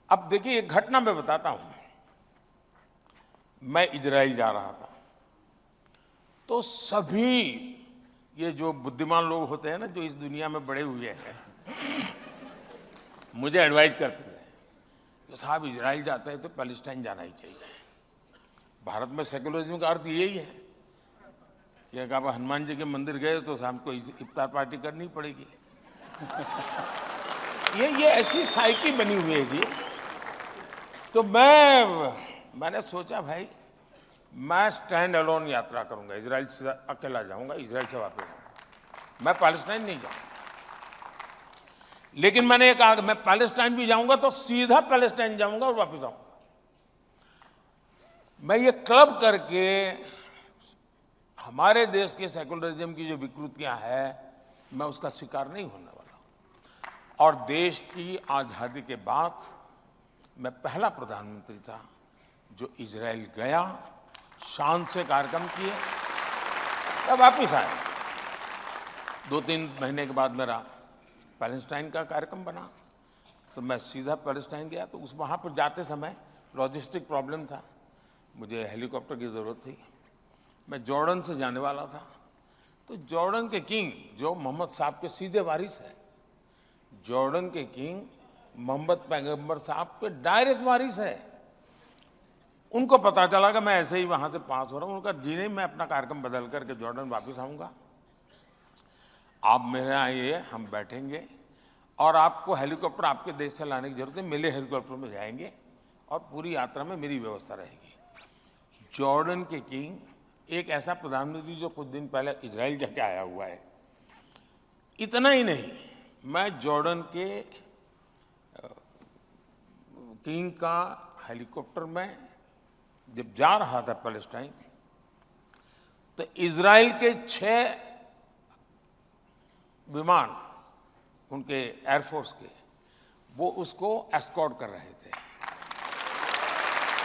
अब देखिए एक घटना मैं बताता हूं। मैं इजराइल जा रहा था तो सभी ये जो बुद्धिमान लोग होते हैं ना, जो इस दुनिया में बड़े हुए हैं, मुझे एडवाइस करते थे कि साहब इजराइल जाते हैं तो पैलेस्टाइन जाना ही चाहिए। भारत में सेकुलरिज्म का अर्थ यही है कि अगर आप हनुमान जी के मंदिर गए तो शाम को इफ्तार पार्टी करनी पड़ेगी। ये ऐसी साइकी बनी हुई है जी। तो मैंने सोचा भाई मैं स्टैंड अलोन यात्रा करूंगा, इजराइल से अकेला जाऊंगा, इजराइल से वापस आऊंगा, मैं पैलेस्टाइन नहीं जाऊंगा। लेकिन मैंने कहा कि मैं पैलेस्टाइन भी जाऊंगा तो सीधा पैलेस्टाइन जाऊंगा और वापस आऊंगा। मैं ये क्लब करके हमारे देश के सेकुलरिज्म की जो विकृतियां हैं, मैं उसका शिकार नहीं होने वाला। और देश की आजादी के बाद मैं पहला प्रधानमंत्री था जो इजराइल गया, शान से कार्यक्रम किए, तब वापिस आया। 2-3 महीने के बाद मेरा पैलेस्टाइन का कार्यक्रम बना तो मैं सीधा पैलेस्टाइन गया। तो वहाँ पर जाते समय लॉजिस्टिक प्रॉब्लम था, मुझे हेलीकॉप्टर की ज़रूरत थी। मैं जॉर्डन से जाने वाला था तो जॉर्डन के किंग जो मोहम्मद साहब के सीधे वारिस है, जॉर्डन के किंग मोहम्मद पैगंबर साहब के डायरेक्ट वारिस है, उनको पता चला कि मैं ऐसे ही वहाँ से पास हो रहा हूँ। उनका जी नहीं, मैं अपना कार्यक्रम बदल करके जॉर्डन वापस आऊँगा, आप मेरे यहाँ आइए, हम बैठेंगे और आपको हेलीकॉप्टर आपके देश से लाने की जरूरत है, मेरे हेलीकॉप्टर में जाएंगे और पूरी यात्रा में मेरी व्यवस्था रहेगी। जॉर्डन के किंग एक ऐसा प्रधानमंत्री जो कुछ दिन पहले इजराइल जाके आया हुआ है। इतना ही नहीं, मैं जॉर्डन के किंग का हेलीकॉप्टर में जब जा रहा था पैलेस्टाइन, तो इजराइल के 6 विमान उनके एयरफोर्स के, वो उसको एस्कॉर्ट कर रहे थे।